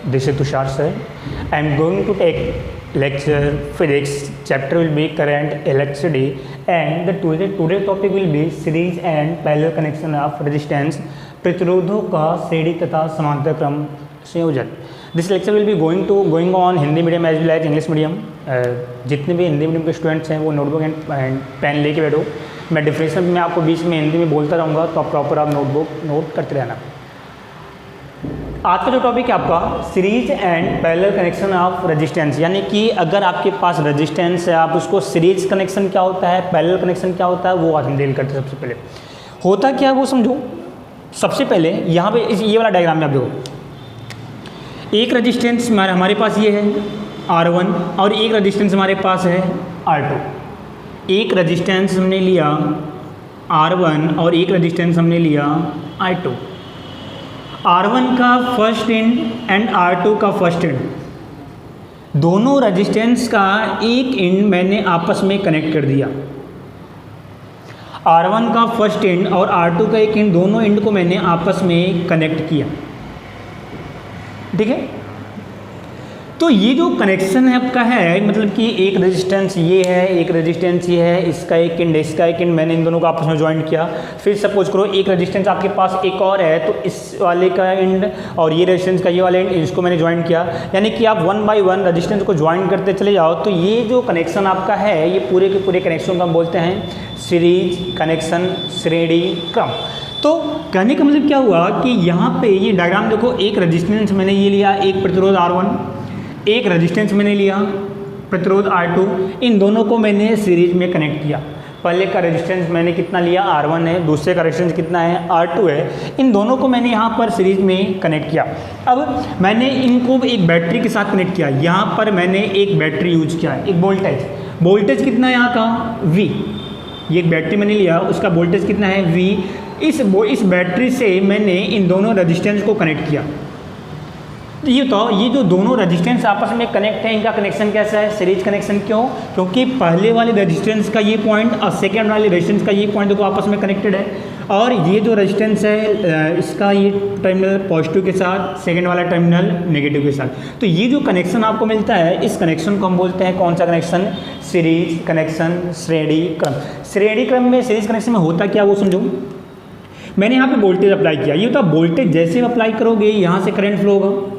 This is Tushar sir. I am going to take lecture physics. Chapter will be current electricity, and the today topic will be series and parallel connection of resistance, प्रतिरोधों का श्रेणी तथा समांतर क्रम संयोजन. This lecture will be going on Hindi medium as well as English medium. जितने भी Hindi medium के स्टूडेंट्स हैं वो नोटबुक एंड पेन लेके बैठो. मैं डिफरेंशियल में आपको बीच में हिंदी में बोलता रहूँगा, तो आप प्रॉपर आप नोटबुक नोट करते रहना. आज का जो टॉपिक है आपका series and parallel connection of resistance, यानी कि अगर आपके पास रेजिस्टेंस है आप उसको सीरीज कनेक्शन क्या होता है, पैरेलल कनेक्शन क्या होता है, वो आज हम डील करते हैं. सबसे पहले होता क्या है वो समझो. सबसे पहले यहाँ पे ये वाला डायग्राम में आप देखो, एक रेजिस्टेंस हमारे पास ये है R1 और एक रेजिस्टेंस हमारे पास है R2. एक रेजिस्टेंस हमने लिया R1 और एक रेजिस्टेंस हमने लिया R2. R1 का फर्स्ट एंड एंड R2 का फर्स्ट एंड, दोनों रेजिस्टेंस का एक एंड मैंने आपस में कनेक्ट कर दिया. R1 का फर्स्ट एंड और R2 का एक एंड, दोनों एंड को मैंने आपस में कनेक्ट किया. ठीक है, तो ये जो कनेक्शन है आपका है, मतलब कि एक रेजिस्टेंस ये है, एक रेजिस्टेंस ये है, इसका एक एंड इसका एक एंड, मैंने इन दोनों को आपस में ज्वाइंट किया. फिर सपोज करो एक रेजिस्टेंस आपके पास एक और है, तो इस वाले का एंड और ये रेजिस्टेंस का ये वाला एंड, इसको मैंने ज्वाइंट किया. यानी कि आप वन बाय वन रेजिस्टेंस को ज्वाइंट करते चले जाओ, तो ये जो कनेक्शन आपका है, ये पूरे के पूरे कनेक्शन को हम बोलते हैं सीरीज कनेक्शन, श्रेणी क्रम. तो कहने का मतलब क्या हुआ कि यहाँ पे ये डायग्राम देखो, एक रेजिस्टेंस मैंने ये लिया, एक प्रतिरोध R1, एक रेजिस्टेंस मैंने लिया प्रतिरोध R2, इन दोनों को मैंने सीरीज में कनेक्ट किया. पहले का रेजिस्टेंस मैंने कितना लिया R1 है, दूसरे का रेजिस्टेंस कितना है R2 है, इन दोनों को मैंने यहाँ पर सीरीज में कनेक्ट किया. अब मैंने इनको एक बैटरी के साथ कनेक्ट किया. यहाँ पर मैंने एक बैटरी यूज किया, एक वोल्टेज कितना है यहाँ का V. ये एक बैटरी मैंने लिया, उसका वोल्टेज कितना है V. इस बैटरी से मैंने इन दोनों रेजिस्टेंस को कनेक्ट किया. ये तो ये जो दोनों रेजिस्टेंस आपस में कनेक्ट है, इनका कनेक्शन कैसा है, सीरीज कनेक्शन. क्यों? क्योंकि पहले वाले रेजिस्टेंस का ये पॉइंट और सेकेंड वाले रेजिस्टेंस का ये पॉइंट देखो आपस में कनेक्टेड है. और ये जो रेजिस्टेंस है इसका ये टर्मिनल पॉजिटिव के साथ, सेकेंड वाला टर्मिनल नेगेटिव के साथ. तो ये जो कनेक्शन आपको मिलता है, इस कनेक्शन को हम बोलते हैं कौन सा कनेक्शन, सीरीज कनेक्शन, श्रेणी क्रम. श्रेणी क्रम में, सीरीज कनेक्शन में होता क्या वो समझो. मैंने यहाँ पे वोल्टेज अप्लाई किया. ये तो वोल्टेज जैसे अप्लाई करोगे यहाँ से करंट फ्लो होगा.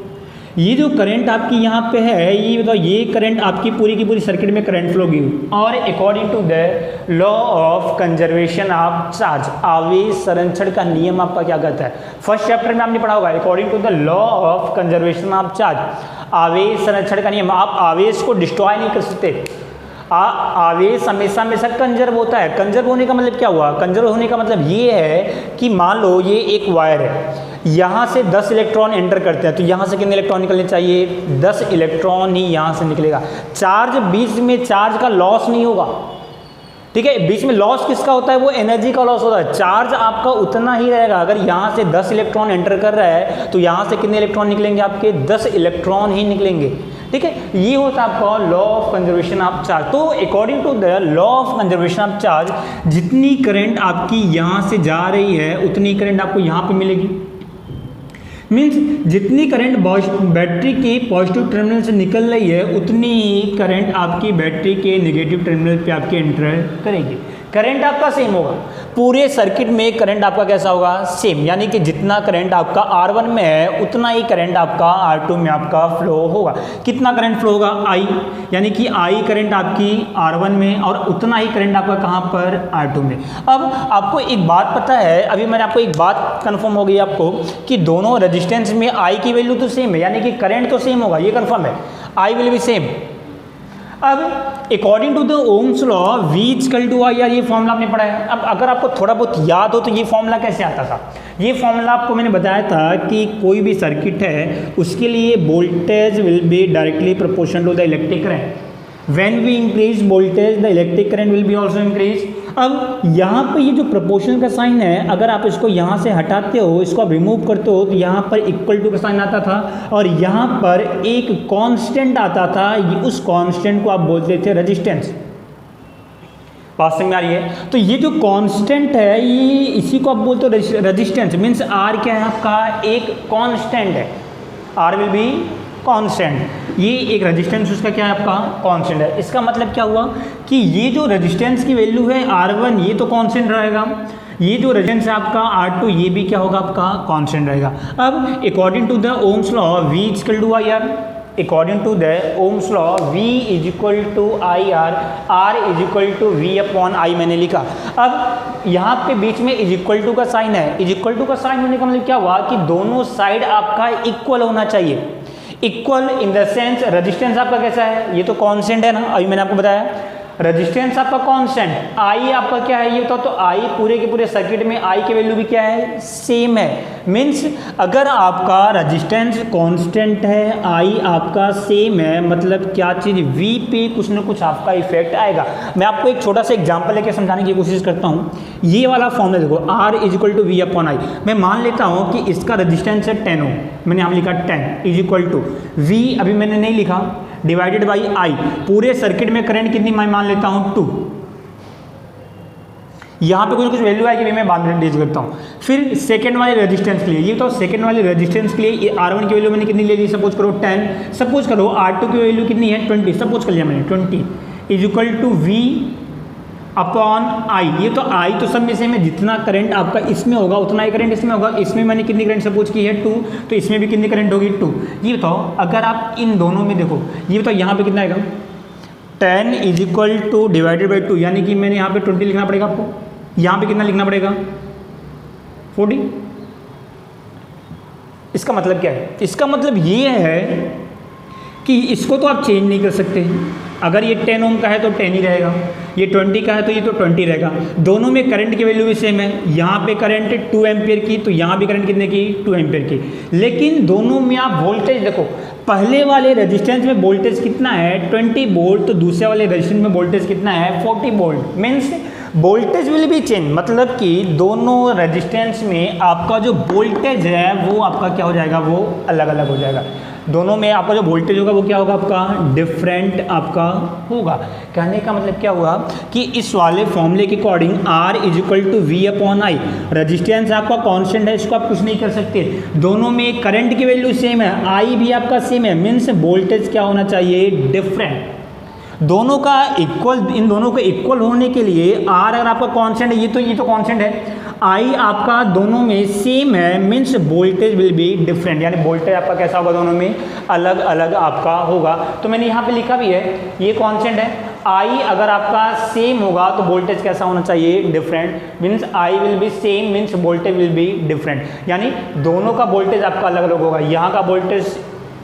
ये जो करंट आपकी यहाँ पे है, ये बताओ, ये करंट आपकी पूरी की पूरी सर्किट में करंट फ्लो होगी. और according to the law of conservation of charge, आवेश संरक्षण का नियम आपका क्या कहता है, फर्स्ट चैप्टर में आपने पढ़ा होगा. According to the law of conservation of charge, आवेश संरक्षण का नियम, आप आवेश को डिस्ट्रॉय नहीं कर सकते. आवेश हमेशा हमेशा कंजर्व होता है. कंजर्व होने का मतलब क्या हुआ, कंजर्व होने का मतलब ये है कि मान लो ये एक वायर है, यहाँ से 10 इलेक्ट्रॉन एंटर करते हैं, तो यहाँ से कितने इलेक्ट्रॉन निकलने चाहिए, 10 इलेक्ट्रॉन ही यहाँ से निकलेगा. चार्ज बीच में, चार्ज का लॉस नहीं होगा. ठीक है, बीच में लॉस किसका होता है, वो एनर्जी का लॉस होता है. चार्ज आपका उतना ही रहेगा. अगर यहाँ से 10 इलेक्ट्रॉन एंटर कर रहा है, तो यहाँ से कितने इलेक्ट्रॉन निकलेंगे, आपके 10 इलेक्ट्रॉन ही निकलेंगे. ठीक है, ये होता है आपका law of conservation of charge. तो according to the law of conservation of charge, जितनी करंट आपकी यहाँ से जा रही है उतनी करंट आपको यहाँ पे मिलेगी. मीन्स जितनी करंट बैटरी के पॉजिटिव टर्मिनल से निकल रही है, उतनी ही करंट आपकी बैटरी के नेगेटिव टर्मिनल पे आपके एंटर करेगी. करंट आपका सेम होगा, पूरे सर्किट में करंट आपका कैसा होगा, सेम. यानी कि जितना करंट आपका R1 में है उतना ही करंट आपका R2 में आपका फ्लो होगा. कितना करंट फ्लो होगा, I, यानी कि I करंट आपकी R1 में, और उतना ही करंट आपका कहाँ पर, R2 में. अब आपको एक बात पता है, अभी मैंने आपको एक बात कन्फर्म हो गई आपको कि दोनों रेजिस्टेंस में I की वैल्यू तो सेम है, यानी कि करंट तो सेम होगा, ये कन्फर्म है, I विल बी सेम. अब according to the Ohm's law V equal to I, यार ये फॉर्मूला आपने पढ़ा है. अब अगर आपको थोड़ा बहुत याद हो तो ये फॉर्मूला कैसे आता था. ये फॉर्मूला आपको मैंने बताया था कि कोई भी सर्किट है उसके लिए voltage will be directly proportional to the electric current. When we increase voltage the electric current will be also increase. अब यहाँ पर ये जो प्रोपोर्शनल का साइन है, अगर आप इसको यहाँ से हटाते हो, इसको आप रिमूव करते हो, तो यहाँ पर इक्वल टू का साइन आता था, और यहाँ पर एक कांस्टेंट आता था. उस कांस्टेंट को आप बोलते थे रेजिस्टेंस. बात समझ में आ रही है. तो ये जो कांस्टेंट है, ये इसी को आप बोलते हो रेजिस्टेंस. मीन्स R क्या है आपका, एक कांस्टेंट है. R will be constant. ये एक रेजिस्टेंस उसका क्या है आपका कांस्टेंट है। इसका मतलब क्या हुआ कि ये जो रेजिस्टेंस की वैल्यू है R1 ये तो कांस्टेंट रहेगा, ये जो रेजिस्टेंस है आपका R2 ये भी क्या होगा आपका कांस्टेंट रहेगा। अब according to the Ohm's law V equal to I R, according to the Ohm's law V is equal to I R, R is equal to V upon I मैंने लिखा। अब यहाँ पे बीच में इज इक्वल टू का sign है, is equal to का साइन होने का मतलब क्या हुआ कि दोनों साइड आपका इक्वल होना चाहिए। Equal in the sense resistance आपका कैसा है, ये तो कांस्टेंट है ना, अभी मैंने आपको बताया रेजिस्टेंस आपका कांस्टेंट, आई आपका क्या है ये बताओ, तो आई पूरे के पूरे सर्किट में आई की वैल्यू भी क्या है सेम है। मीन्स अगर आपका रेजिस्टेंस कांस्टेंट है, आई आपका सेम है, मतलब क्या चीज़ V पे कुछ ना कुछ आपका इफेक्ट आएगा। मैं आपको एक छोटा सा एग्जांपल लेके समझाने की कोशिश करता हूँ। ये वाला फॉर्मूला देखो R is equal to V upon I, मैं मान लेता हूँ कि इसका रेजिस्टेंस है 10 ओम, मैंने यहाँ लिखा 10 इज इक्वल टू V, अभी मैंने नहीं लिखा, डिवाइडेड बाई आई, पूरे सर्किट में करंट कितनी मैं मान लेता हूं 2, यहां पे कुछ वैल्यू है कि मैं बाद में डील करता हूं। फिर सेकंड वाले रेजिस्टेंस के लिए, ये तो सेकंड वाले रेजिस्टेंस के लिए R1 की वैल्यू मैंने कितनी ले ली, सपोज करो 10, सपोज करो R2 की वैल्यू कितनी है 20, सपोज कर लिया मैंने 20 is equal to V upon I. ये तो आई तो सब में से में जितना करंट आपका इसमें होगा उतना ही करंट इसमें होगा, इसमें मैंने कितनी करंट सपोज की है 2, तो इसमें भी कितनी करंट होगी 2। ये बताओ अगर आप इन दोनों में देखो, ये बताओ यहाँ पे कितना आएगा 10 is equal two divided by 2, यानी कि मैंने यहाँ पे 20 लिखना पड़ेगा आपको, यहाँ पे कितना लिखना पड़ेगा 40। इसका मतलब क्या है, इसका मतलब ये है कि इसको तो आप चेंज नहीं कर सकते। अगर ये 10 ओम का है तो 10 ही रहेगा, ये 20 का है तो ये तो 20 रहेगा। दोनों में करंट की वैल्यू भी सेम है, यहाँ पे करंट 2 एम्पियर की तो यहाँ भी करंट कितने की 2 एम्पियर की। लेकिन दोनों में आप वोल्टेज देखो, पहले वाले रेजिस्टेंस में वोल्टेज कितना है 20 वोल्ट, तो दूसरे वाले रेजिस्टेंस में वोल्टेज कितना है 40 volt. Means voltage will B change, मतलब कि दोनों रेजिस्टेंस में आपका जो वोल्टेज है वो आपका क्या हो जाएगा, वो अलग अलग हो जाएगा। दोनों में आपका जो वोल्टेज होगा वो क्या होगा आपका डिफरेंट आपका होगा। कहने का मतलब क्या हुआ कि इस वाले फॉर्मूले के according R is equal to V upon I, resistance आपका कांस्टेंट है, इसको आप कुछ नहीं कर सकते। दोनों में करंट की वैल्यू सेम है, I भी आपका सेम है, मीन्स वोल्टेज क्या होना चाहिए डिफरेंट। दोनों का इक्वल, इन दोनों को इक्वल होने के लिए R अगर आपका कांस्टेंट है, ये तो कांस्टेंट है, I आपका दोनों में सेम है, means voltage will be different, यानी वोल्टेज आपका कैसा होगा दोनों में अलग अलग आपका होगा। तो मैंने यहाँ पे लिखा भी है ये कांस्टेंट है, I अगर आपका सेम होगा तो वोल्टेज कैसा होना चाहिए different, means I will be same means voltage will be different, यानी दोनों का वोल्टेज आपका अलग अलग होगा। यहाँ का वोल्टेज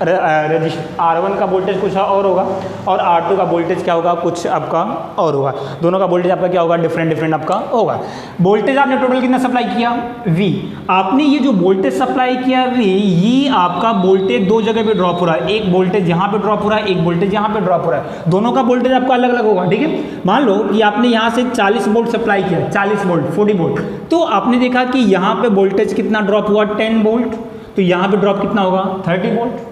R1 का वोल्टेज कुछ और होगा और R2 का वोल्टेज क्या होगा कुछ आपका और होगा। दोनों का वोल्टेज आपका क्या होगा डिफरेंट आपका होगा। वोल्टेज आपने टोटल कितना सप्लाई किया V, आपने ये जो वोल्टेज सप्लाई किया V, ये आपका वोल्टेज दो जगह पे ड्रॉप हो रहा है, एक वोल्टेज यहाँ पे ड्रॉप हो रहा है, एक वोल्टेज यहाँ पे ड्रॉप हो रहा है, दोनों का वोल्टेज आपका अलग अलग होगा। ठीक है, मान लो कि आपने यहाँ से 40 वोल्ट सप्लाई किया, 40 वोल्ट 40 वोल्ट, तो आपने देखा कि यहाँ पे वोल्टेज कितना ड्रॉप हुआ 10 वोल्ट, तो यहाँ पे ड्रॉप कितना होगा 30 वोल्ट।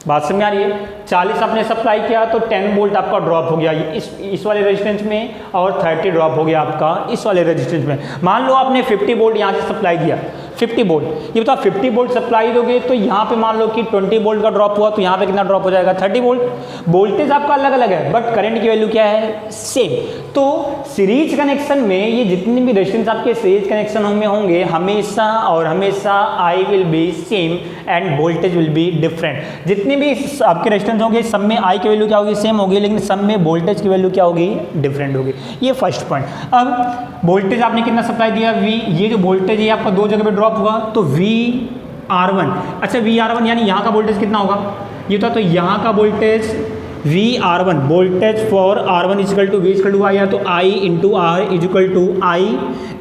बात समझ आ रही है, 40 आपने सप्लाई किया तो 10 वोल्ट आपका ड्रॉप हो गया इस वाले रेजिस्टेंस में और 30 ड्रॉप हो गया आपका इस वाले रेजिस्टेंस में। मान लो आपने 50 वोल्ट यहाँ से सप्लाई दिया, 50 वोल्ट, ये बताओ 50 वोल्ट सप्लाई दोगे तो यहाँ पे मान लो कि 20 वोल्ट का ड्रॉप हुआ तो यहाँ पे कितना ड्रॉप हो जाएगा 30 वोल्ट। वोल्टेज आपका अलग अलग है बट करंट की वैल्यू क्या है सेम। तो सीरीज कनेक्शन में ये जितने भी रेजिस्टेंस आपके सीरीज कनेक्शन में होंगे हमेशा और हमेशा I will be same end voltage will be different. जितने भी आपके रेजिस्टेंस होंगे सब में I की वैल्यू क्या होगी सेम होगी, लेकिन सब में वोल्टेज की वैल्यू क्या होगी डिफरेंट होगी। ये फर्स्ट पॉइंट। अब वोल्टेज आपने कितना सप्लाई दिया V, ये जो वोल्टेज है आपका दो जगह पे ड्रॉप हुआ तो VR1, अच्छा VR1 यानी यहाँ का वोल्टेज कितना होगा ये तो यहाँ का voltage VR1, voltage for R1 is equal to V is equal to I है, तो I into R is equal to I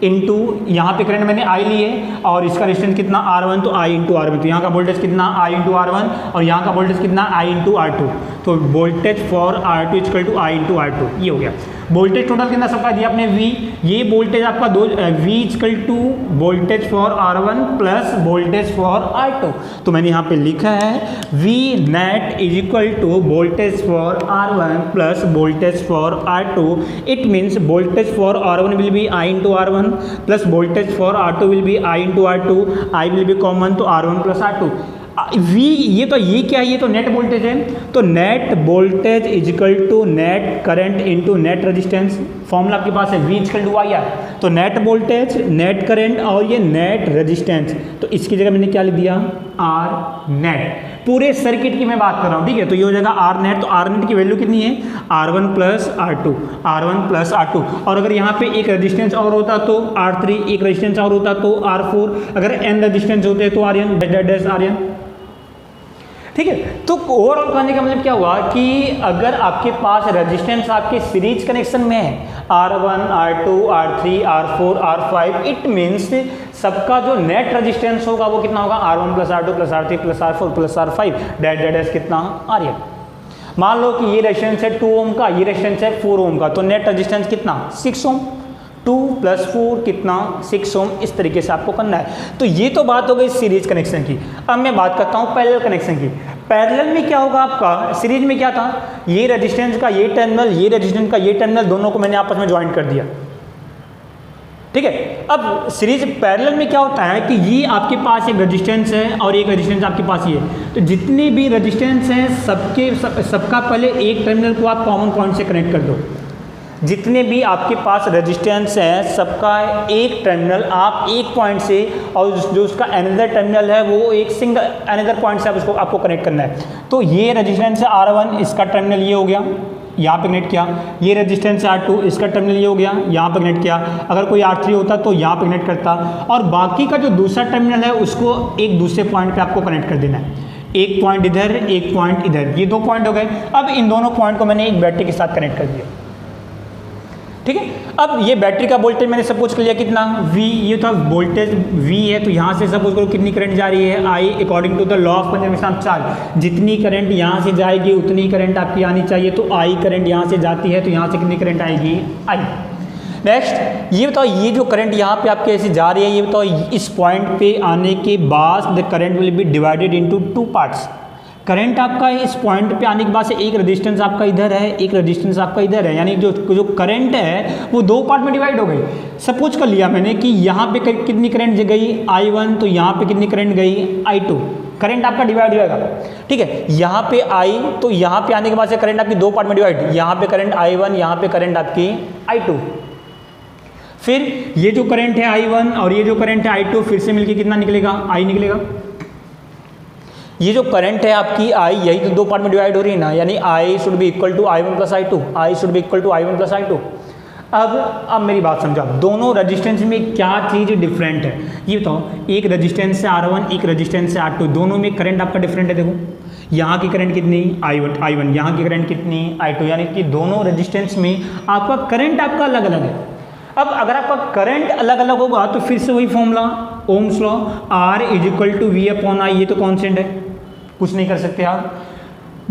into यहाँ पे करंट मैंने I लिए और इसका रेजिस्टेंस कितना R1 तो I इंटू R1, तो यहाँ का वोल्टेज कितना I इंटू R1 और यहाँ का वोल्टेज कितना I इंटू R2, तो voltage for R2 is equal to I into R2 ये हो गया। वोल्टेज टोटल कितना सप्लाई दिया आपने V, ये वोल्टेज आपका दो V is equal to voltage for R1 plus voltage for R2, तो मैंने यहाँ पे लिखा है V net is equal to voltage for R1 plus voltage for R2। It means voltage for R1 will be I into R1 plus voltage for R2 will be I into R2, I will be common तो R1 plus R2। We ये क्या है, ये तो net voltage है, तो net voltage is equal to net current into net resistance, formula आपके पास है V is equal to I R. तो नेट वोल्टेज, नेट करंट और ये नेट रेजिस्टेंस, तो इसकी जगह मैंने क्या लिख दिया, आर नेट। पूरे सर्किट की मैं बात कर रहा हूँ, ठीक है। तो ये हो जाएगा आर नेट, तो आर नेट की वैल्यू कितनी है, R1 plus R2, R1 plus R2। और अगर यहाँ पे एक रेजिस्टेंस और होता तो R3, एक रेजिस्टेंस और होता तो R4, अगर n रेजिस्टेंस होते तो Rn डैश Rn, ठीक है। तो ओवरऑल कहने का मतलब क्या हुआ कि अगर आपके पास रेजिस्टेंस आपके सीरीज कनेक्शन में है R1, R2, R3, R4, R5, it means सबका जो नेट रेजिस्टेंस होगा वो कितना होगा, R1 plus R2 plus R3 plus R4 plus R5 dash कितना, Rn। मान लो कि ये रेजिस्टेंस है 2 ओम का, ये रेजिस्टेंस है 4 ओम का, तो नेट रेजिस्टेंस कितना, 6 ओम। 2 प्लस 4 कितना, 6 ओम। इस तरीके से आपको करना है। तो ये तो बात हो गई सीरीज कनेक्शन की। अब मैं बात करता हूँ पैरेलल कनेक्शन की। पैरेलल में क्या होगा आपका, सीरीज में क्या था, ये रेजिस्टेंस का ये टर्मिनल, ये रेजिस्टेंस का ये टर्मिनल, दोनों को मैंने आपस में ज्वाइन कर दिया, ठीक है। अब सीरीज पैरेलल में क्या होता है कि ये आपके पास एक रेजिस्टेंस है और एक रेजिस्टेंस आपके पास ये है, तो जितने भी रेजिस्टेंस हैं सबका पहले एक टर्मिनल को आप कॉमन पॉइंट से कनेक्ट कर दो। जितने भी आपके पास रेजिस्टेंस हैं सबका एक टर्मिनल आप एक पॉइंट से, और जो उसका अनदर टर्मिनल है वो एक सिंगल अनदर पॉइंट से आप उसको आपको कनेक्ट करना है। तो ये रेजिस्टेंस है R1, इसका टर्मिनल ये हो गया, यहाँ पे कनेक्ट किया। ये रेजिस्टेंस है R2, इसका टर्मिनल ये हो गया, यहाँ पे कनेक्ट किया। अगर कोई R3 होता तो यहाँ पे कनेक्ट करता, और बाकी का जो दूसरा टर्मिनल है उसको एक दूसरे पॉइंट पे आपको कनेक्ट कर देना है। एक पॉइंट इधर, एक पॉइंट इधर, ये 2 पॉइंट हो गए। अब इन दोनों पॉइंट को मैंने एक बैटरी के साथ कनेक्ट कर दिया, ठीक है। अब ये बैटरी का वोल्टेज मैंने सपोज कर लिया कितना, V, ये था वोल्टेज V है, तो यहाँ से सपोज करो कितनी करंट जा रही है, I according to the law of conservation of charge. जितनी करंट यहाँ से जाएगी उतनी करंट आपकी आनी चाहिए, तो I करंट यहाँ से जाती है तो यहाँ से कितनी करंट आएगी, I। नेक्स्ट ये बताओ, ये जो करंट यहाँ पे आपके ऐसे जा रही है, ये बताओ इस पॉइंट पे आने के बाद the current will B divided into 2 parts. Current आपका इस पॉइंट पे आने के बाद से एक रेजिस्टेंस आपका इधर है, एक रेजिस्टेंस आपका इधर है, यानी जो करंट है वो 2 पार्ट में डिवाइड हो गई। सपोज कर लिया मैंने कि यहाँ पे कितनी करंट गई, I1, तो यहाँ पे कितनी करंट गई, I2। करंट आपका डिवाइड होगा, ठीक है। यहाँ पे I, तो यहाँ पे आने के बाद से करंट आपकी 2 पार्ट में डिवाइड, यहाँ पे करंट I1, यहाँ पे करंट आपकी I2। फिर ये जो करंट है I1 और ये जो करंट है I2 फिर से मिलके कितना निकलेगा, I निकलेगा। ये जो करंट है आपकी I, यही तो 2 पार्ट में डिवाइड हो रही है ना, यानी I should be equal to I1 plus I2, I should be equal to I1 plus I2। अब मेरी बात समझो, दोनों रेजिस्टेंस में क्या चीज़ डिफरेंट है ये बताओ। एक रेजिस्टेंस है R1, एक रेजिस्टेंस है R2, दोनों में करंट आपका डिफरेंट है। देखो यहाँ की करंट कितनी, I1, यहाँ की करंट कितनी, I2, यानी कि दोनों रेजिस्टेंस में आपका करंट आपका अलग अलग है। अब अगर आपका करंट अलग अलग होगा तो फिर से वही formula, Ohm's law, R is equal to V upon I, ये तो कॉन्स्टेंट है, कुछ नहीं कर सकते आप।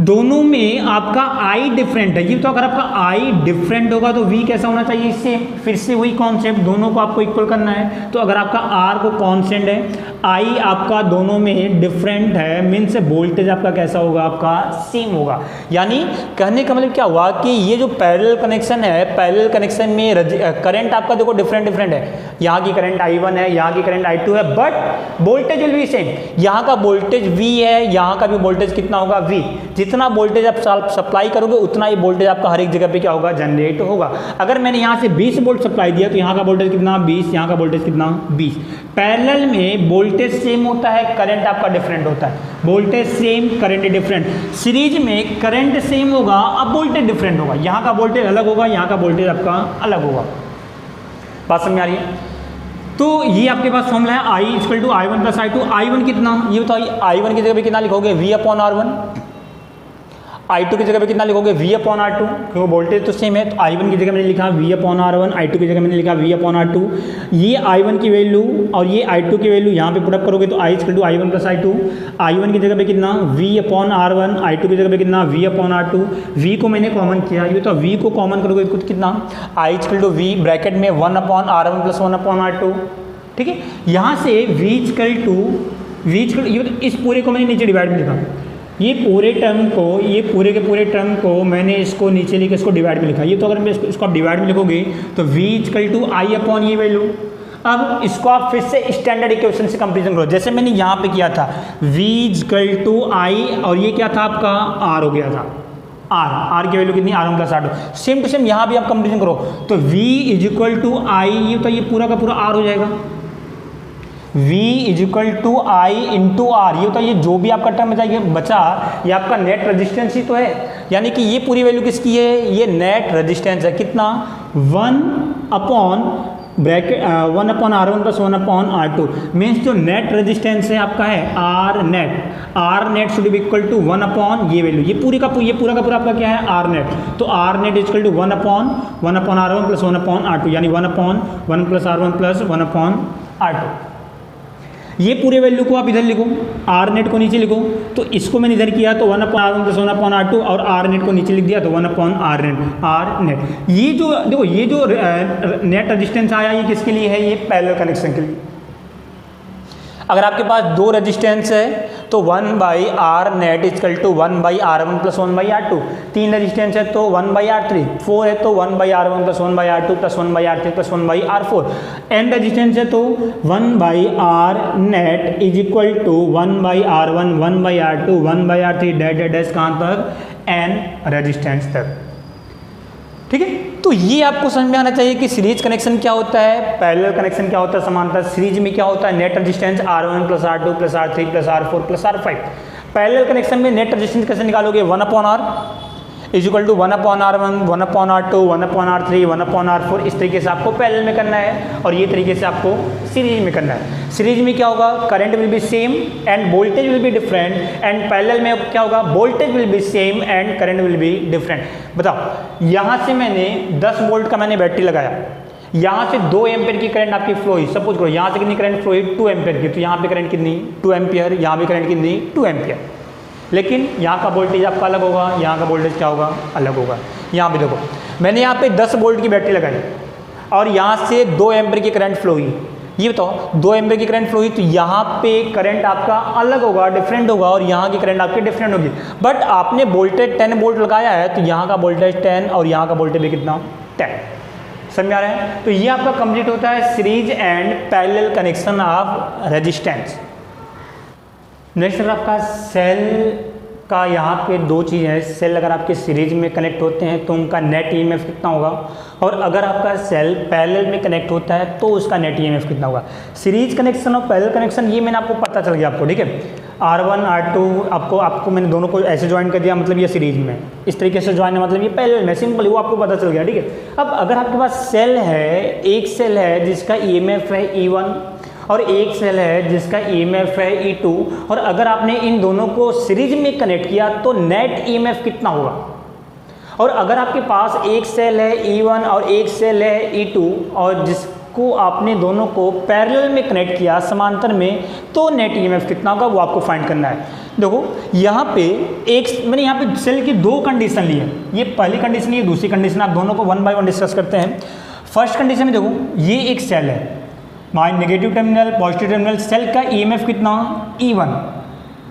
दोनों में आपका I डिफरेंट है, ये तो अगर आपका I डिफरेंट होगा तो V कैसा होना चाहिए, इससे फिर से वही कॉन्सेप्ट, दोनों को आपको इक्वल करना है। तो अगर आपका R को कॉन्स्टेंट है, I आपका दोनों में डिफरेंट है, मीन्स वोल्टेज आपका कैसा होगा, आपका सेम होगा। यानी कहने का मतलब क्या हुआ कि ये जो पैरेलल कनेक्शन है, पैरेलल कनेक्शन में करंट आपका देखो डिफरेंट है। यहाँ की करंट I1 है, यहाँ की करंट I2 है, but voltage will be same. यहाँ का वोल्टेज V है, यहाँ का भी वोल्टेज कितना होगा, V। जितना वोल्टेज आप सप्लाई करोगे उतना ही वोल्टेज आपका हर एक जगह पे क्या होगा, जनरेट होगा। अगर मैंने यहाँ से 20 वोल्ट सप्लाई दिया तो यहाँ का वोल्टेज कितना, 20, यहाँ का वोल्टेज कितना, 20। पैरेलल में वोल्टेज सेम होता है, करंट आपका डिफरेंट होता है। Voltage same, current different. Series में करंट सेम होगा, अब वोल्टेज डिफरेंट होगा, यहाँ का वोल्टेज अलग होगा, यहाँ का वोल्टेज आपका अलग होगा। बात समझ आ रही है। तो ये आपके पास फॉर्मूला है I equal to I1 plus I2। I1 कितना, ये बताइए, I1 की जगह पे कितना लिखोगे, V अपॉन R1। I2 की जगह पे कितना लिखोगे, V अपॉन R2, क्योंकि वोल्टेज तो सेम है। तो I1 की जगह मैंने लिखा V अपॉन R1, I2 की जगह मैंने लिखा V अपॉन R2। ये I1 की वैल्यू और ये I2 की वैल्यू यहाँ पे पुटअप करोगे तो I equal to I1 plus I2। I1 की जगह पे कितना, V अपॉन R1, I2 की जगह पे कितना, V अपॉन R2। V को मैंने कॉमन किया, ये तो V को कॉमन करोगे तो कितना, I equal to V bracket में 1 upon R1 plus 1 upon R2, ठीक है। यहाँ से V इक्वल टू इस पूरे को मैंने नीचे डिवाइड में लिखा, ये पूरे टर्म को, ये पूरे के पूरे टर्म को मैंने इसको नीचे लिखा, इसको डिवाइड में लिखा। ये तो अगर मैं इसको आप डिवाइड में लिखोगे तो V equal to I upon ये वैल्यू, अब इसको आप फिर से स्टैंडर्ड इक्वेशन से कंपेरिजन करो, जैसे मैंने यहाँ पे किया था v = I और ये क्या था आपका r हो गया था, r की वैल्यू कितनी, r1 + r2। Same to same यहाँ भी आप कंपेरिजन करो तो v = I, ये तो ये पूरा का पूरा r हो जाएगा, v = I × r, ये होता है ये जो भी आपका टर्म बचा ये आपका नेट रेजिस्टेंस ही तो है, यानी कि ये पूरी वैल्यू किसकी है, ये नेट रेजिस्टेंस है, कितना 1/1/r1 + 1/r2 मीन्स जो नेट रेजिस्टेंस है आपका है r net should be equal to 1/ ये वैल्यू, ये पूरा का पूरा आपका क्या है r नेट, तो r net is equal to 1/1/r1 + 1/r2 यानी 1/1 + r1 + 1/r2। ये पूरे वैल्यू को आप इधर लिखो, r नेट को नीचे लिखो, तो इसको मैंने इधर किया तो 1/r1 + 1/r2 और r नेट को नीचे लिख दिया तो 1/r नेट। ये जो देखो ये जो नेट रेजिस्टेंस आया ये किसके लिए है, ये पैरेलल कनेक्शन के लिए। अगर आपके पास दो रेजिस्टेंस है तो 1/r net is equal to 1/r1 + 1/r2, 3 resistance है तो 1/r3, 4 है तो 1/r1 + 1/r2 + 1/r3 + 1/r4, n resistance है तो 1/r net is equal to 1/r1 1/r2 1/r3 dash कहाँ तक, n रेजिस्टेंस तक। ठीक है, तो ये आपको समझ में आना चाहिए कि सीरीज कनेक्शन क्या होता है, पैरेलल कनेक्शन क्या होता है, समांतर। सीरीज में क्या होता है, net resistance R1 + R2 + R3 + R4 + R5। Parallel connection में नेट रेजिस्टेंस कैसे निकालोगे, 1/r is equal to 1/r1 1/r2 1/r3 1/r4, इस तरीके से आपको पैरेलल में करना है और ये तरीके से आपको सीरीज में करना है। सीरीज में क्या होगा, current will be same end voltage will be different, and parallel में क्या होगा, voltage will be same and current will be different. बताओ यहाँ से मैंने 10 वोल्ट का मैंने बैटरी लगाया, यहाँ से 2 एम्पियर की करंट आपकी फ्लो हुई, सपोज करो यहाँ से कितनी करंट फ्लो हुई 2 एम्पियर की, तो यहाँ पे करंट कितनी 2 एम्पियर, यहाँ भी करंट कितनी 2 एम्पियर, लेकिन यहाँ का वोल्टेज आपका अलग होगा, यहाँ का वोल्टेज क्या होगा, अलग होगा। यहाँ भी देखो मैंने यहाँ पे 10 वोल्ट की बैटरी लगाई और यहाँ से 2 एम्पियर की करंट फ्लो हुई, ये बताओ 2 एम्पियर की करंट फ्लो हुई तो यहाँ पे करंट आपका अलग होगा, डिफरेंट होगा, और यहाँ की करंट आपकी डिफरेंट होगी। बट आपने वोल्टेज 10 वोल्ट लगाया है तो यहाँ का वोल्टेज 10 और यहाँ का वोल्टेज भी कितना 10। समझ आ रहा है, तो ये आपका कंप्लीट होता है series and parallel connection of resistance. Next अगर आपका सेल का यहाँ पे 2 चीज़ है, सेल अगर आपके सीरीज में कनेक्ट होते हैं तो उनका नेट ईएमएफ कितना होगा, और अगर आपका सेल पैरेलल में कनेक्ट होता है तो उसका नेट ईएमएफ कितना होगा। सीरीज कनेक्शन और पैरेलल कनेक्शन ये मैंने आपको पता चल गया आपको, ठीक है। R1 R2 आपको मैंने दोनों को ऐसे ज्वाइन कर दिया, मतलब ये सीरीज में, इस तरीके से ज्वाइन है मतलब ये पैरेलल में, सिंपल वो आपको पता चल गया, ठीक है। अब अगर आपके पास सेल है, एक सेल है जिसका ईएमएफ है E1 और एक सेल है जिसका ईएमएफ है E2, और अगर आपने इन दोनों को सीरीज में कनेक्ट किया तो नेट ईएमएफ कितना होगा। और अगर आपके पास एक सेल है E1 और एक सेल है E2 और जिसको आपने दोनों को पैरेलल में कनेक्ट किया समांतर में, तो नेट ईएमएफ कितना होगा वो आपको फाइंड करना है। देखो यहाँ पे मैंने यहाँ पे सेल की 2 कंडीशन ली है, ये पहली कंडीशन, ये दूसरी कंडीशन, आप दोनों को 1 बाय 1 डिस्कस करते हैं। फर्स्ट कंडीशन में देखो ये एक सेल है, mine negative terminal positive terminal, cell का ईएमएफ कितना E1,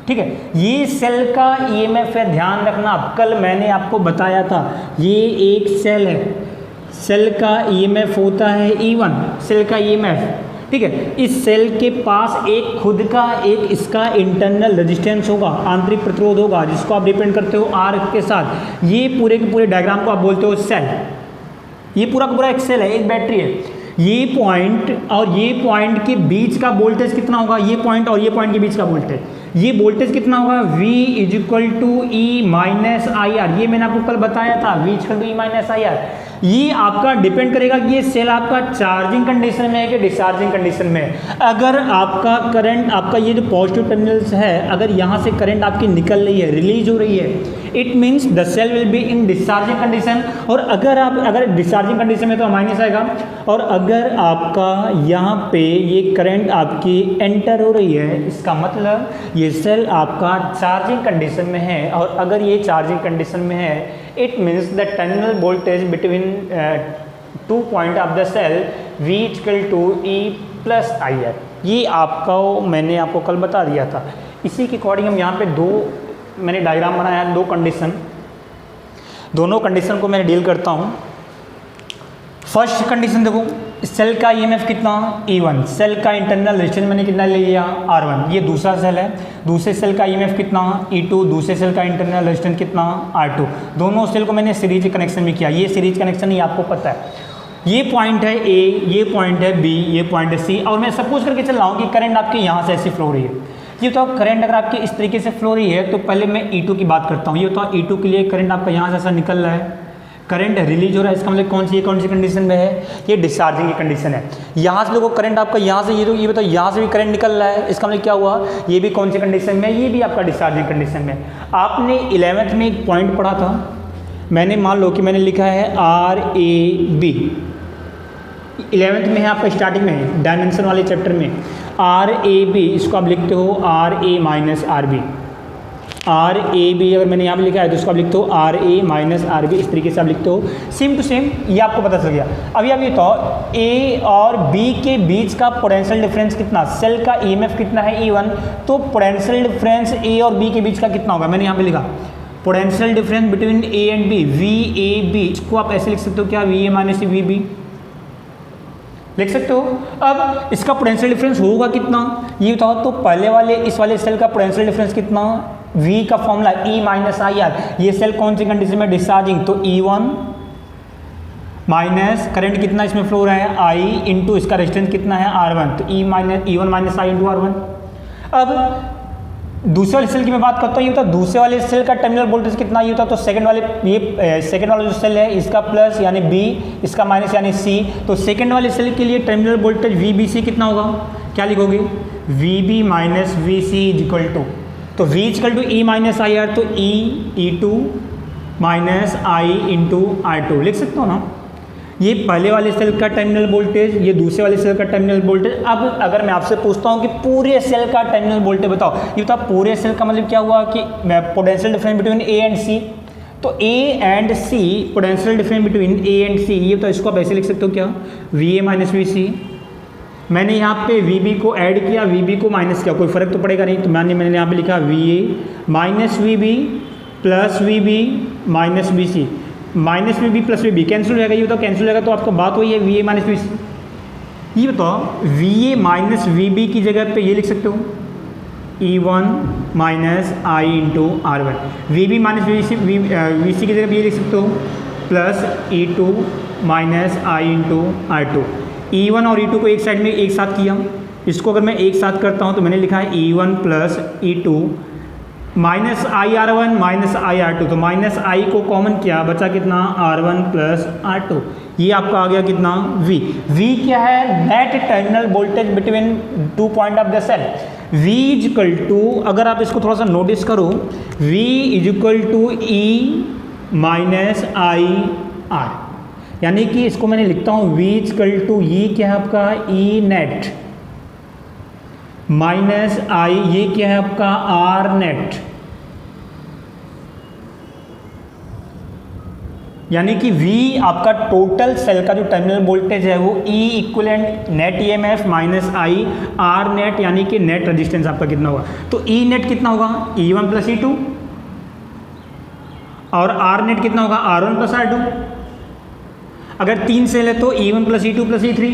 ठीक है। ये सेल का ईएमएफ है, ध्यान रखना कल मैंने आपको बताया था, ये एक सेल है, सेल का ईएमएफ होता है E1, सेल का ईएमएफ, ठीक है। इस सेल के पास एक खुद का एक इसका इंटरनल रेजिस्टेंस होगा, आंतरिक प्रतिरोध होगा, जिसको आप डिपेंड करते हो R के साथ। ये पूरे के पूरे डायग्राम को आप बोलते हो सेल, ये पूरा का पूरा एक सेल है, एक बैटरी है। ये पॉइंट और ये पॉइंट के बीच का वोल्टेज कितना होगा, ये पॉइंट और ये पॉइंट के बीच का वोल्टेज, ये वोल्टेज कितना होगा, V = E-IR। ये मैंने आपको कल बताया था, V = E-IR। ये आपका डिपेंड करेगा कि ये सेल आपका चार्जिंग कंडीशन में है कि डिस्चार्जिंग कंडीशन में है। अगर आपका करंट, आपका ये जो पॉजिटिव टर्मिनल्स है, अगर यहाँ से करंट आपकी निकल रही है, रिलीज हो रही है, it means the cell will be in discharging condition. और अगर डिस्चार्जिंग कंडीशन में तो माइनस आएगा, और अगर आपका यहाँ पे ये करंट आपकी एंटर हो रही है, इसका मतलब ये सेल आपका चार्जिंग कंडीशन में है। और अगर ये चार्जिंग कंडीशन में है, it means the terminal voltage between 2 point of the cell V = E+IR। ये आपका मैंने आपको कल बता दिया था। इसी के अकॉर्डिंग हम यहाँ पे 2 मैंने डायग्राम बनाया है, 2 कंडीशन, दोनों कंडीशन को मैं डील करता हूँ। फर्स्ट कंडीशन देखो, सेल का ईएमएफ कितना E1, सेल का इंटरनल रेजिस्टेंस मैंने कितना ले लिया R1, ये दूसरा सेल है, दूसरे सेल का ईएमएफ कितना E2, दूसरे सेल का इंटरनल रेजिस्टेंस कितना R2, दोनों सेल को मैंने सीरीज कनेक्शन में किया, ये सीरीज कनेक्शन ही आपको पता है, ये पॉइंट है A, ये पॉइंट है B, ये पॉइंट है C, और मैं सपोज करके चल रहा हूँ कि करंट आपके यहाँ से ऐसी फ्लो रही है। ये तो करंट अगर आपके इस तरीके से फ्लो रही है तो पहले मैं E2 की बात करता हूँ। ये तो E2 के लिए करंट आपका यहाँ से ऐसा निकल रहा है, करंट रिलीज हो रहा है, इसका मतलब कौन सी कंडीशन में है, ये डिस्चार्जिंग की कंडीशन है। यहाँ से देखो करंट आपका यहाँ से ये बताओ यहाँ से भी करंट निकल रहा है, इसका मतलब क्या हुआ, ये भी कौन सी कंडीशन में है, ये भी आपका डिस्चार्जिंग कंडीशन में। आपने 11th में एक पॉइंट पढ़ा था, मैंने मान लो कि मैंने लिखा है RAB, 11th में है आपका, स्टार्टिंग में है डायमेंशन वाले चैप्टर में RAB, इसको आप लिखते हो RA माइनस RB, RAB अगर मैंने यहाँ पे लिखा है तो इसको आप लिखते हो RA माइनस RB, इस तरीके से आप लिखते हो, सेम टू सेम, ये आपको पता चल गया। अभी आप ये तो A और B के बीच का पोटेंशियल डिफरेंस कितना, सेल का EMF कितना है E1, तो पोटेंशियल डिफरेंस A और B के बीच का कितना होगा, मैंने यहाँ पे लिखा potential difference between A and B, VAB, इसको आप ऐसे लिख सकते हो क्या, VA माइनस VB लिख सकते हो। अब इसका पोटेंशियल डिफरेंस होगा कितना ये बताओ, तो पहले वाले इस वाले सेल का पोटेंशियल डिफरेंस कितना, V का फॉर्मूला E माइनस IR, ये सेल कौन सी कंडीशन में डिस्चार्जिंग, तो E1 माइनस करंट कितना इसमें फ्लो रहा है I इंटू इसका रेजिस्टेंस कितना है R1, तो E1 minus I into R1। अब दूसरे वाले सेल की मैं बात करता हूँ, ये होता है दूसरे वाले सेल का टर्मिनल वोल्टेज कितना, ये होता है तो सेकंड वाला जो सेल है इसका प्लस यानी B, इसका माइनस यानी C, तो सेकंड वाले सेल के लिए टर्मिनल वोल्टेज VBC कितना होगा, क्या लिखोगे, VB minus VC is equal to, तो V equal to E minus IR, तो E2 minus I into R2 लिख सकते हो ना। ये पहले वाले सेल का टर्मिनल वोल्टेज, ये दूसरे वाले सेल का टर्मिनल वोल्टेज। अब अगर मैं आपसे पूछता हूँ कि पूरे सेल का टर्मिनल वोल्टेज बताओ, ये बताओ पूरे सेल का मतलब क्या हुआ कि potential difference between A and C, तो A and C potential difference between A and C, ये तो इसको आप ऐसे लिख सकते हो क्या, VA माइनस VC। मैंने यहाँ पे VB को ऐड किया, VB को माइनस किया, कोई फर्क तो पड़ेगा नहीं, तो मैंने यहाँ पे लिखा VA minus VB plus VB minus VC, minus VB plus VB cancel हो जाएगा, ये बताओ कैंसिल हो जाएगा, तो आपको बात वही है VA माइनस VC। ये बताओ VA माइनस VB की जगह पे ये लिख सकते हो E1 minus I into R1, VB minus VC की जगह पे ये लिख सकते हो plus E2 minus I into R2। E1 और E2 को एक साइड में एक साथ किया, इसको अगर मैं एक साथ करता हूँ तो मैंने लिखा है E1 plus E2 minus IR1 minus IR2, तो माइनस I को कॉमन किया, बचा कितना R1 प्लस R2, ये आपका आ गया कितना V क्या है, net terminal voltage between 2 point of the cell. V is equal to, अगर आप इसको थोड़ा सा नोटिस करो, V is equal to E minus IR, यानी कि इसको मैंने लिखता हूँ V इज इक्वल टू, ये क्या है आपका E नेट माइनस I, ये क्या है आपका R नेट, यानी कि V आपका टोटल सेल का जो टर्मिनल वोल्टेज है वो E equivalent net EMF minus I R net, यानी कि नेट रेजिस्टेंस आपका कितना होगा, तो E नेट कितना होगा E1 प्लस E2 और R नेट कितना होगा R1 प्लस R2। अगर 3 सेल है तो E1 plus E2 plus E3,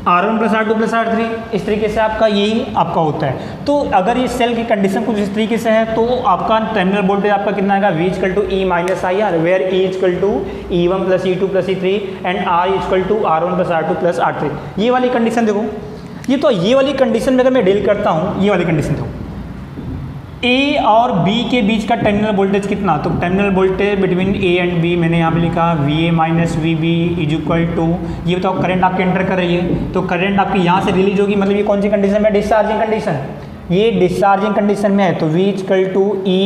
R1 plus R2 plus R3, इस तरीके से आपका यही आपका होता है। तो अगर ये सेल की कंडीशन कुछ इस तरीके से है तो आपका टर्मिनल वोल्टेज आपका कितना आएगा, V equal to E minus IR, where E equal to E1 plus E2 plus E3 and R equal to R1 plus R2 plus R3। ये वाली कंडीशन देखो, ये तो ये वाली कंडीशन में अगर मैं डील करता हूँ, ये वाली कंडीशन देखो, A और B के बीच का टर्मिनल वोल्टेज कितना, तो terminal voltage between A and B मैंने यहाँ पे लिखा VA minus VB is equal to, ये बताओ करंट आपके एंटर कर रही है तो करंट आपकी यहाँ से रिलीज होगी, मतलब ये कौन सी कंडीशन में, डिस्चार्जिंग कंडीशन, ये डिस्चार्जिंग कंडीशन में है, तो V equal to E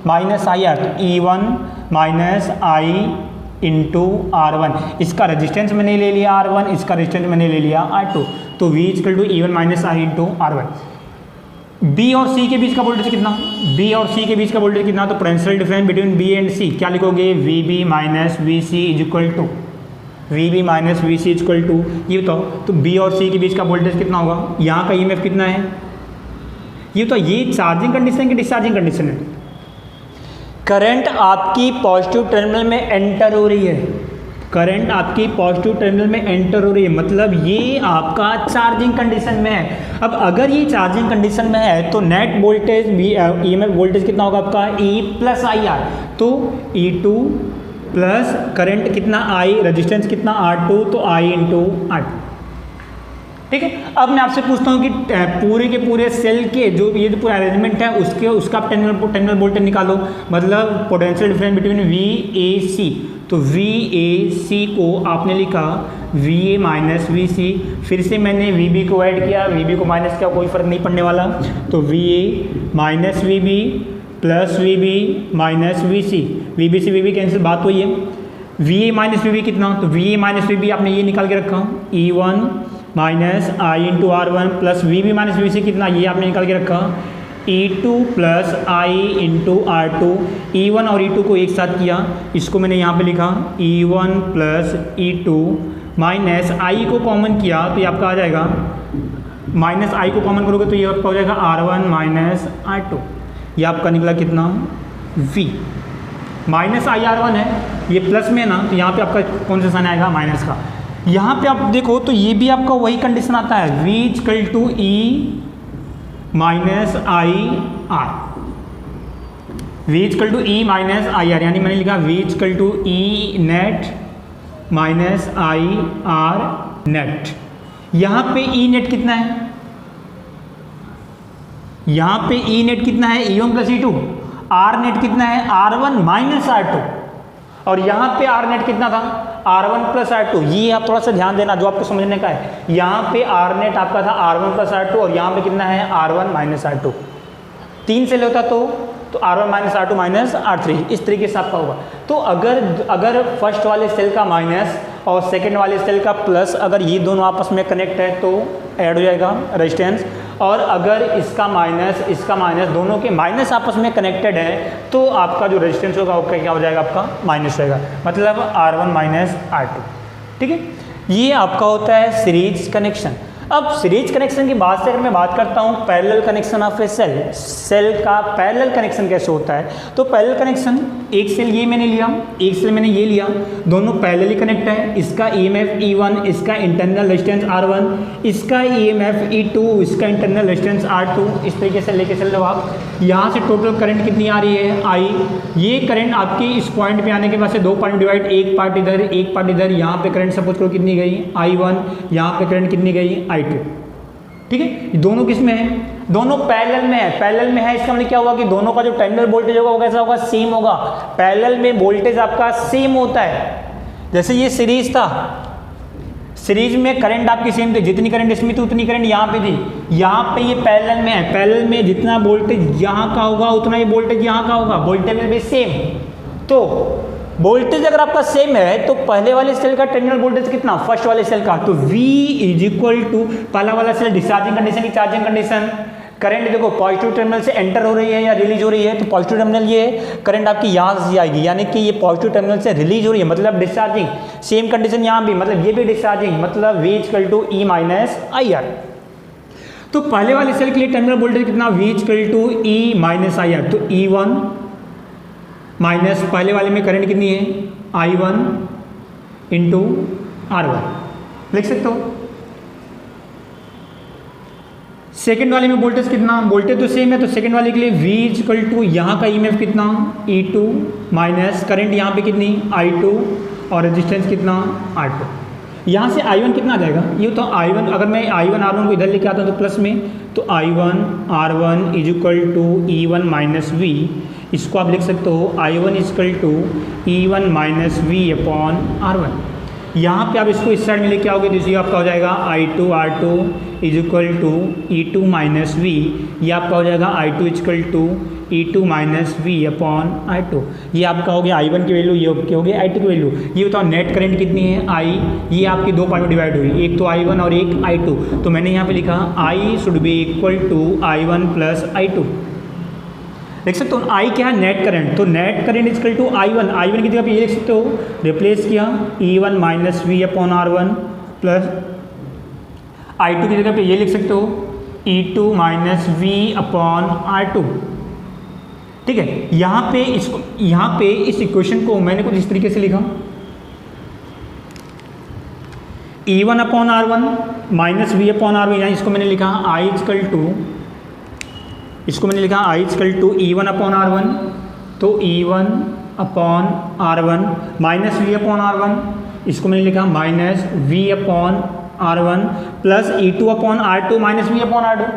minus IR, तो E1 minus I into R1, इसका रेजिस्टेंस मैंने ले लिया R1, इसका रेजिस्टेंस मैंने ले लिया R2, तो V equal to E1 minus I into R1। B और C के बीच का वोल्टेज कितना, B और C के बीच का वोल्टेज कितना, तो potential difference between B and C क्या लिखोगे, VB minus VC is equal to, VB minus VC is equal to, ये बताओ तो B और C के बीच का वोल्टेज कितना होगा, यहाँ का EMF कितना है, ये तो ये चार्जिंग कंडीशन की डिस्चार्जिंग कंडीशन है। करंट आपकी पॉजिटिव टर्मिनल में एंटर हो रही है, करंट आपकी पॉजिटिव टर्मिनल में एंटर हो रही है, मतलब ये आपका चार्जिंग कंडीशन में है। अब अगर ये चार्जिंग कंडीशन में है तो नेट वोल्टेज ईएमएफ वोल्टेज कितना होगा आपका ई प्लस आई आर, तो E2 प्लस करंट कितना आई, रेजिस्टेंस कितना R2, तो I इंटू R2। ठीक है, अब मैं आपसे पूछता हूँ कि पूरे के पूरे सेल के जो ये जो पूरा अरेंजमेंट है उसका टर्मिनल वोल्टेज निकालो, मतलब पोटेंशियल डिफरेंस बिटवीन VAC। तो VAC को आपने लिखा VA माइनस VC, फिर से मैंने VB को ऐड किया, VB को माइनस किया, कोई फर्क नहीं पड़ने वाला, तो VA minus VB plus VB minus VC, VB से VB कैंसिल, बात हुई है। VA माइनस VB कितना, तो VA माइनस VB आपने ये निकाल के रखा E1 minus I into R1 plus VB minus VC कितना, ये आपने निकाल के रखा E2 प्लस आई इंटू R2। E1 और E2 को एक साथ किया, इसको मैंने यहाँ पे लिखा E1 प्लस E2 माइनस आई को कॉमन किया तो ये आपका आ जाएगा, माइनस आई को कॉमन करोगे तो ये आपका हो जाएगा R1 माइनस R2, ये आपका निकला कितना V। माइनस आई R1 है, ये प्लस में ना, तो यहाँ पे आपका कौन सा साइन आएगा, माइनस का। यहाँ पे आप देखो तो ये भी आपका वही कंडीशन आता है, V equal to E minus I R, V equal to E minus I R, यानी मैंने लिखा V equal to E net minus I R net. यहाँ पे E नेट कितना है, यहाँ पे E नेट कितना है, E1 plus E2, R net कितना है, R1 माइनस R2, और यहाँ पे R नेट कितना था, R1 प्लस R2। ये आप थोड़ा सा ध्यान देना जो आपको समझने का है, यहाँ पे R नेट आपका था R1 प्लस R2 और यहाँ पे कितना है R1 माइनस R2। 3 से लेता तो R1 minus R2 minus R3, इस तरीके से आपका होगा। तो अगर फर्स्ट वाले सेल का माइनस और सेकेंड वाले सेल का प्लस, अगर ये दोनों आपस में कनेक्ट है तो ऐड हो जाएगा रेजिस्टेंस, और अगर इसका माइनस दोनों के माइनस आपस में कनेक्टेड है तो आपका जो रेजिस्टेंस होगा वो क्या हो जाएगा, आपका माइनस रहेगा, मतलब R1 माइनस R2। ठीक है, ये आपका होता है सीरीज कनेक्शन। अब सीरीज कनेक्शन की बात से अगर मैं बात करता हूँ parallel connection of a cell का पैरेलल कनेक्शन कैसे होता है, तो पैरेलल कनेक्शन, एक सेल ये मैंने लिया, एक सेल मैंने ये लिया, दोनों पैरेलली कनेक्ट है, इसका EMF E1, इसका इंटरनल रेजिस्टेंस R1, इसका EMF E2, इसका इंटरनल रेजिस्टेंस R2, इस तरीके से लेके चल रहे हो आप। यहाँ से टोटल करंट कितनी आ रही है, I। ये करंट आपकी इस पॉइंट पे आने के बाद से 2 पार्ट डिवाइड, एक पार्ट इधर एक पार्ट इधर, यहाँ पे करंट सपोज करो कितनी गई I1, यहाँ पे करंट कितनी गई I2। ठीक है, दोनों किस में है, दोनों पैरेलल में है, पैरेलल में है, इसका मतलब क्या होगा कि दोनों का जो टर्मिनल वोल्टेज होगा वो कैसा होगा, सेम होगा। पैरेलल में वोल्टेज आपका सेम होता है। जैसे ये सीरीज था, सीरीज में करंट आपकी सेम थी, जितनी करंट इसमें थी उतनी करंट यहाँ पे थी। यहाँ पे ये पैरेलल में है, पैरेलल में जितना वोल्टेज यहाँ का होगा उतना ही वोल्टेज यहाँ का होगा, वोल्टेज विल बी सेम। तो वोल्टेज अगर आपका सेम है तो पहले वाले सेल का टर्मिनल वोल्टेज कितना, फर्स्ट वाले सेल का, तो V इज इक्वल टू पहला वाला सेल डिस्चार्जिंग कंडीशन की चार्जिंग कंडीशन, करंट देखो पॉजिटिव टर्मिनल से एंटर हो रही है या रिलीज हो रही है, तो पॉजिटिव टर्मिनल ये है, करंट आपकी यहाँ से आएगी, यानी कि ये पॉजिटिव टर्मिनल से रिलीज हो रही है, मतलब डिस्चार्जिंग। सेम कंडीशन यहाँ भी, मतलब ये भी डिस्चार्जिंग, मतलब V equal to E minus I R. तो पहले वाले सेल के लिए टर्मिनल वोल्टेज कितना, V equal to E minus I R, तो E1 माइनस पहले वाले में करंट कितनी है, I1 इंटू R1 लिख सकते हो। सेकेंड वाले में वोल्टेज कितना, वोल्टेज तो सेम है, तो सेकेंड वाले के लिए V इक्वल टू यहाँ का EMF कितना E2 माइनस करंट यहाँ पे कितनी I2 और रेजिस्टेंस कितना R2। यहाँ से I1 कितना आ जाएगा, ये तो I1, अगर मैं I1 R1 को इधर लेके आता हूँ तो प्लस में, तो I1 R1 is equal to E1 minus V, इसको आप लिख सकते हो I1 equal to E1 minus V upon R1। यहाँ पे आप इसको इस साइड में लेके आओगे तो इसी आपका हो जाएगा I2 R2 is equal to E2 minus V, ये आपका हो जाएगा I2 equal to E2 minus V upon I2। ये आपका हो गया I1 की वैल्यू, ये हो गया I2 की वैल्यू। ये बताओ नेट करंट कितनी है I, ये आपकी 2 पार्ट में डिवाइड हुई, एक तो I1 और एक I2, तो मैंने यहाँ पे लिखा I should be equal to I1 plus I2। देख सकते हो I क्या है, नेट करंट, तो net current equal to I1 की जगह पे ये लिख सकते हो, रिप्लेस किया E1 minus V upon R1 plus I2 की जगह पे ये लिख सकते हो E2 minus V upon R2। ठीक है, यहाँ पे इस इक्वेशन को मैंने कुछ इस तरीके से लिखा, E1 upon R1 minus V upon R1, यानी इसको मैंने लिखा I इजकल टू, इसको मैंने लिखा I is equal to E1 upon R1, तो E1 upon R1 minus V upon R1, इसको मैंने लिखा minus V upon R1 plus E2 upon R2 minus V upon R2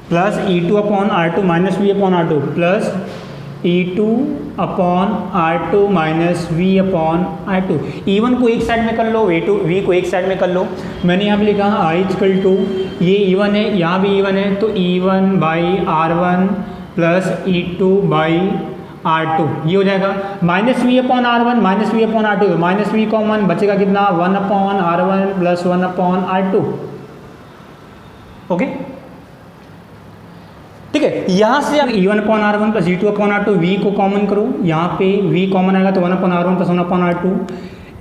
plus E2 upon R2 minus V upon R2 plus E2 upon R2 minus V upon R2। E1 को एक side में कर लो, V को एक side में कर लो। मैंने यहाँ पे लिखा I इजकल टू, ये E1 है, यहाँ भी E1 है, तो E1 by R1 plus E2 by R2 ये हो जाएगा minus V upon R1 minus V upon R2, minus V common बचेगा कितना 1 upon R1 plus 1 upon R2। Okay ठीक है, यहाँ से आप E1 upon R1 plus E2 upon R2 V को कॉमन करो, यहाँ पे V कॉमन आएगा तो 1 upon R1 plus 1 upon R2,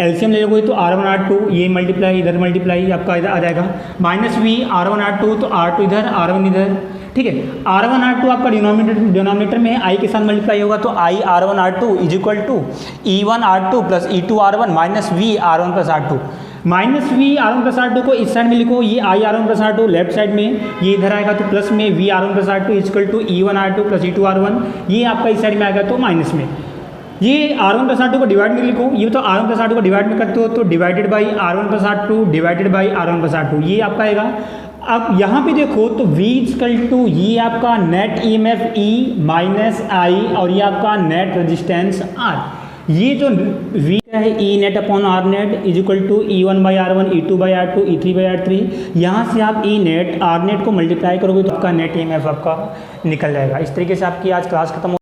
LCM ले लोगे तो R1 R2 ये मल्टीप्लाई इधर मल्टीप्लाई आपका इधर आ जाएगा माइनस V R1 R2 तो R2 इधर R1 इधर। ठीक है, R1 R2 आपका डिनोमिनेटर में I के साथ मल्टीप्लाई होगा तो I R1 R2 is equal to E1 R2 plus E2 R1 minus V R1 plus R2। Minus V R1 plus R2 को इस साइड में लिखो, ये I R1 plus R2 left side में, ये इधर आएगा तो प्लस में V R1 plus R2 is equal to E1 R2 plus E2 R1, ये आपका इस साइड में आएगा तो माइनस में। ये R1 प्लस R2 को डिवाइड में लिखो, ये तो R1 प्लस R2 को डिवाइड में करते हो तो divided by R1 plus R2 divided by R1 plus R2 ये आपका आएगा। अब यहाँ पे देखो तो V इजकल टू ये आपका net EMF E minus I और ये आपका नेट रेजिस्टेंस R। ये जो V है E net upon R net is equal to E1 by R1 E2 by R2 E3 by R3। यहाँ से आप E नेट R नेट को मल्टीप्लाई करोगे तो आपका नेट EMF आपका निकल जाएगा। इस तरीके से आपकी आज क्लास खत्म